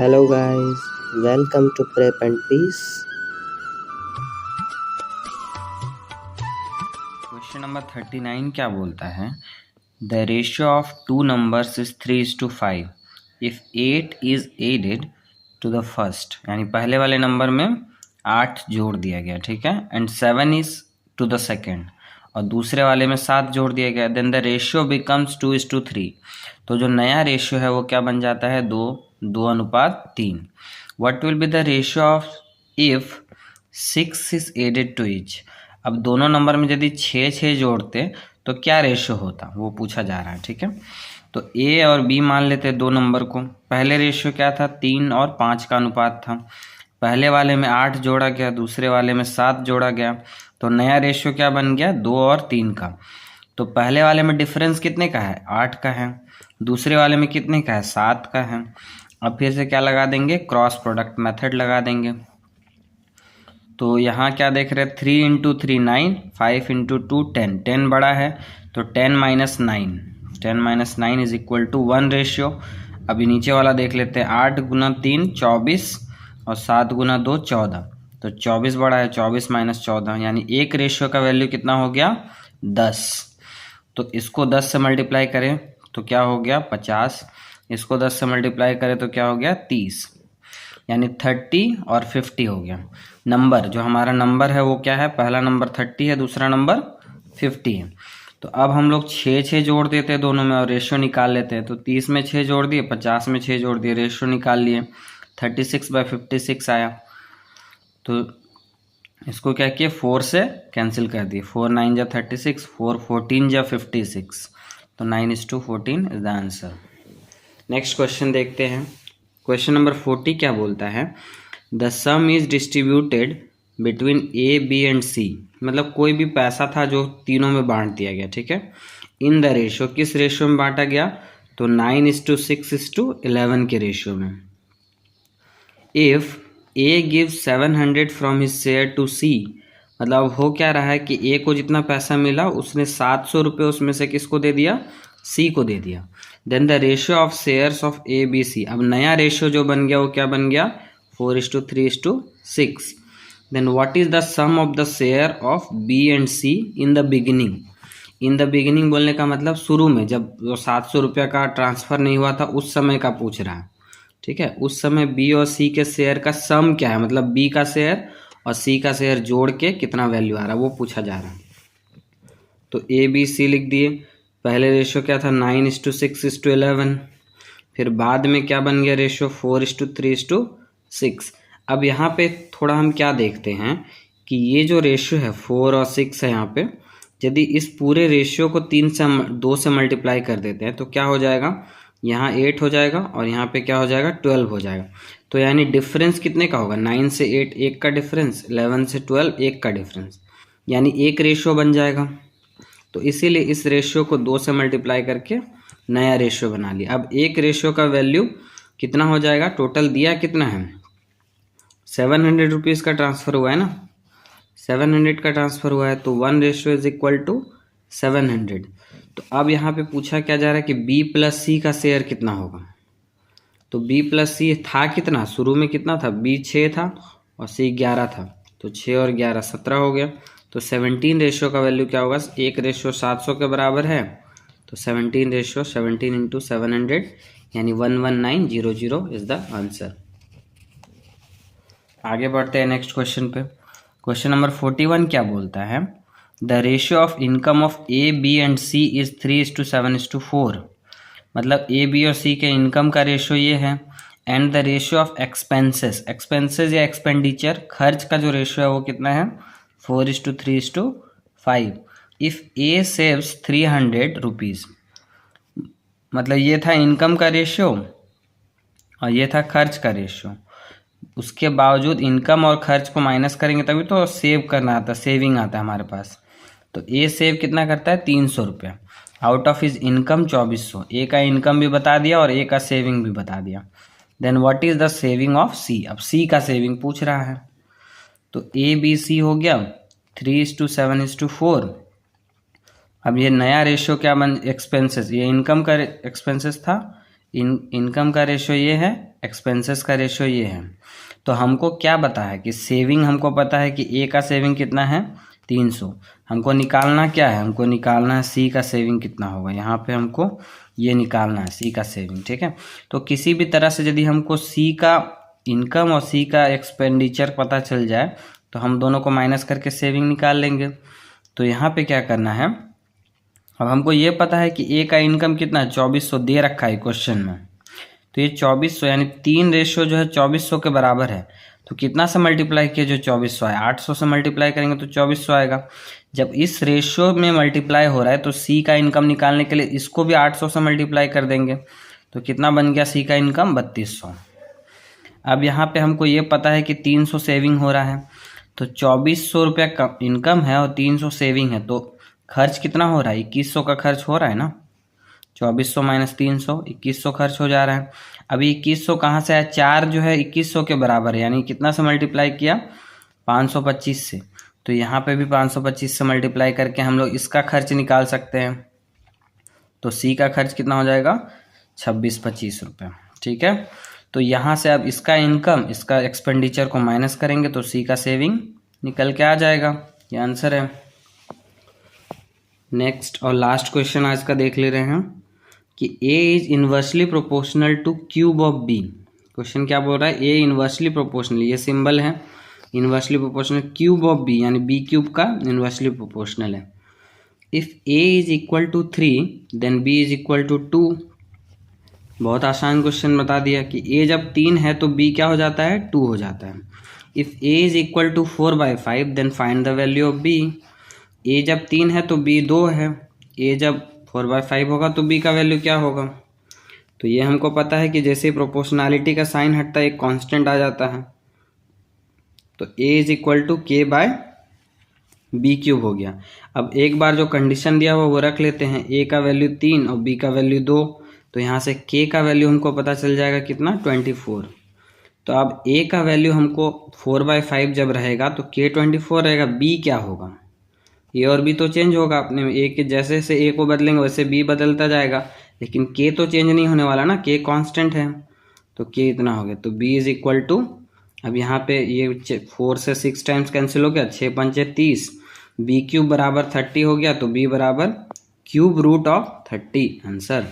Hello guys, welcome to Prep and Peace. Question number 39 क्या बोलता है? The ratio of two numbers is 3:5 if 8 is added to the first, यानी पहले वाले number में 8 जोड़ दिया गया, ठीक है, and 7 is to the second, और दूसरे वाले में 7 जोड़ दिया गया, देन द रेशियो बिकम्स 2:3। तो जो नया रेशियो है वो क्या बन जाता है? 2:3। What will be the ratio of if 6 is added to each? अब दोनों नंबर में यदि 6 जोड़ते तो क्या रेशियो होता, वो पूछा जा रहा है, ठीक है। तो ए और बी मान लेते दो नंबर को। पहले रेशियो क्या था? 3 और 5 का अनुपात था। पहले वाले में 8 जोड़ा गया, दूसरे वाले में 7 जोड़ा गया, तो नया रेशियो क्या बन गया? 2 और 3 का। तो पहले वाले में डिफरेंस कितने का है? 8 का है। दूसरे वाले में कितने का है? 7 का है। अब फिर से क्या लगा देंगे? क्रॉस प्रोडक्ट मेथड लगा देंगे। तो यहाँ क्या देख रहे हैं? 3 इंटू 3 9, 5 इंटू 2 10। 10 बड़ा है तो 10 minus 9, 10 minus 9 is equal to 1 ratio. अभी नीचे वाला देख लेते हैं। 8 गुना 3 24 और 7 गुना 2 14। तो 24 बड़ा है, 24 माइनस 14, यानी एक रेशियो का वैल्यू कितना हो गया? 10। तो इसको 10 से मल्टीप्लाई करें तो क्या हो गया? 50। इसको 10 से मल्टीप्लाई करें तो क्या हो गया? 30, यानी 30 और 50 हो गया। नंबर जो हमारा नंबर है वो क्या है? पहला नंबर 30 है, दूसरा नंबर 50 है। तो अब हम लोग 6 जोड़ देते हैं दोनों में और रेशियो निकाल लेते हैं। तो 30 में 6 जोड़ दिए, 50 में 6 जोड़ दिए, रेशियो निकाल लिए, 36/56 आया। तो इसको क्या किए? 4 से कैंसिल कर दिए। 4 9 जा 36, 4 14 जा 56, तो 9:14 is the answer. Next question देखते हैं। क्वेश्चन नंबर 40 क्या बोलता है? The sum is distributed between A B and C, मतलब कोई भी पैसा था जो तीनों में बांट दिया गया, ठीक है, इन द रेशियो। किस रेशियो में बांटा गया? तो 9:6:11 के रेशियो में। If A give 700 from his share to C, मतलब हो क्या रहा है कि ए को जितना पैसा मिला उसने 700 रुपये उसमें से किसको दे दिया? सी को दे दिया। Then the ratio of shares of A B C, अब नया रेशियो जो बन गया वो क्या बन गया? 4:3:6। Then what is the sum of the share of B and C in the beginning? In the beginning बोलने का मतलब शुरू में, जब वो 700 रुपया का ट्रांसफर नहीं हुआ था उस समय का पूछ रहा है, ठीक है। उस समय बी और सी के शेयर का सम क्या है, मतलब बी का शेयर और सी का शेयर जोड़ के कितना वैल्यू आ रहा है वो पूछा जा रहा है। तो ए बी सी लिख दिए। पहले रेशियो क्या था? 9:6:11। फिर बाद में क्या बन गया रेशियो? 4:3:6। अब यहाँ पे थोड़ा हम क्या देखते हैं कि ये जो रेशियो है 4 और 6 है, यहाँ पे यदि इस पूरे रेशियो को 2 से मल्टीप्लाई कर देते हैं तो क्या हो जाएगा? यहाँ 8 हो जाएगा और यहाँ पे क्या हो जाएगा? 12 हो जाएगा। तो यानी डिफरेंस कितने का होगा? 9 से 8 1 का डिफरेंस, 11 से 12 1 का डिफरेंस, यानी एक रेशियो बन जाएगा। तो इसीलिए इस रेशियो को 2 से मल्टीप्लाई करके नया रेशियो बना लिया। अब एक रेशियो का वैल्यू कितना हो जाएगा? टोटल दिया कितना है? 700 रुपीज़ का ट्रांसफ़र हुआ है ना, 700 का ट्रांसफ़र हुआ है, तो 1 रेशियो इज इक्वल टू 700। तो अब यहाँ पे पूछा क्या जा रहा है कि बी प्लस सी का शेयर कितना होगा? तो बी प्लस सी था कितना? शुरू में कितना था? बी 6 था और सी 11 था, तो 6 और 11 17 हो गया। तो 17 रेशियो का वैल्यू क्या होगा? एक रेशियो 700 के बराबर है, तो 17 रेशियो 17 इंटू 700, यानी 11900 इज द आंसर। आगे बढ़ते हैं नेक्स्ट क्वेश्चन पे। क्वेश्चन नंबर 41 क्या बोलता है? The ratio of income of A B and C is 3:7:4, मतलब ए बी और सी के इनकम का रेशियो ये है, and the ratio of expenses, expenses या एक्सपेंडिचर, खर्च का जो रेशियो है वो कितना है? 4:3:5। इफ ए सेव्स 300 रुपीज़, मतलब ये था इनकम का रेशियो और ये था खर्च का रेशियो। उसके बावजूद इनकम और खर्च को माइनस करेंगे तभी तो सेव करना आता, सेविंग आता है हमारे पास। तो ए सेव कितना करता है? 300 रुपया आउट ऑफ हिज इनकम 2400। ए का इनकम भी बता दिया और ए का सेविंग भी बता दिया। Then what is the saving of C? अब सी का सेविंग पूछ रहा है। तो ए बी सी हो गया 3:7:4। अब ये नया रेशियो क्या बन? एक्सपेंसेस, ये इनकम का एक्सपेंसेस था, इनकम का रेशियो ये है एक्सपेंसेस का रेशियो ये है। तो हमको क्या पता है कि सेविंग, हमको पता है कि ए का सेविंग कितना है 300। हमको निकालना क्या है, हमको निकालना है सी का सेविंग कितना होगा। यहाँ पे हमको ये निकालना है सी का सेविंग, ठीक है। तो किसी भी तरह से यदि हमको सी का इनकम और सी का एक्सपेंडिचर पता चल जाए तो हम दोनों को माइनस करके सेविंग निकाल लेंगे। तो यहाँ पे क्या करना है, अब हमको ये पता है कि ए का इनकम कितना है 2400 दे रखा है क्वेश्चन में। तो ये 2400 यानी 3 रेशियो जो है 2400 के बराबर है। तो कितना से मल्टीप्लाई किया जो 2400 है, 800 से मल्टीप्लाई करेंगे तो 2400 आएगा। जब इस रेशियो में मल्टीप्लाई हो रहा है तो सी का इनकम निकालने के लिए इसको भी 800 से मल्टीप्लाई कर देंगे। तो कितना बन गया सी का इनकम 3200। अब यहाँ पे हमको ये पता है कि 300 सेविंग हो रहा है। तो 2400 रुपया का इनकम है और 300 सेविंग है, तो खर्च कितना हो रहा है 2100 का खर्च हो रहा है ना। 2400 माइनस 300 2100 खर्च हो जा रहा है। अभी 2100 कहाँ से आया, 4 जो है 2100 के बराबर है, यानी कितना से मल्टीप्लाई किया 525 से। तो यहाँ पे भी 525 से मल्टीप्लाई करके हम लोग इसका खर्च निकाल सकते हैं। तो सी का खर्च कितना हो जाएगा 26-25 रुपये, ठीक है। तो यहाँ से अब इसका इनकम इसका एक्सपेंडिचर को माइनस करेंगे तो सी का सेविंग निकल के आ जाएगा। ये आंसर है। नेक्स्ट और लास्ट क्वेश्चन आज का देख ले रहे हैं कि A is inversely proportional to cube of B. Question क्या बोल रहा है, ए इन्वर्सली प्रोपोर्शनल, ये सिंबल है inversely proportional cube of B, यानी बी क्यूब का इन्वर्सली प्रोपोर्शनल है। If A is equal to 3 then B is equal to 2। बहुत आसान क्वेश्चन बता दिया कि ए जब 3 है तो बी क्या हो जाता है 2 हो जाता है। If A is equal to 4/5 then find the value of B. A जब 3 है तो बी 2 है, ए जब 4/5 होगा तो बी का वैल्यू क्या होगा। तो ये हमको पता है कि जैसे प्रोपोर्शनैलिटी का साइन हटता है एक कांस्टेंट आ जाता है। तो ए इज इक्वल टू के बाय बी क्यूब हो गया। अब एक बार जो कंडीशन दिया हुआ वो रख लेते हैं, ए का वैल्यू 3 और बी का वैल्यू 2। तो यहाँ से के का वैल्यू हमको पता चल जाएगा कितना 24। तो अब ए का वैल्यू हमको 4/5 जब रहेगा तो के 24 रहेगा, बी क्या होगा, ए और बी तो चेंज होगा अपने में, ए के जैसे जैसे ए को बदलेंगे वैसे बी बदलता जाएगा, लेकिन के तो चेंज नहीं होने वाला ना, के कांस्टेंट है। तो के इतना हो गया, तो बी इज इक्वल टू, अब यहाँ पे ये 4 से 6 टाइम्स कैंसिल हो गया, 6 पंचे 30, बी क्यूब बराबर 30 हो गया, तो बी बराबर क्यूब रूट ऑफ 30 आंसर।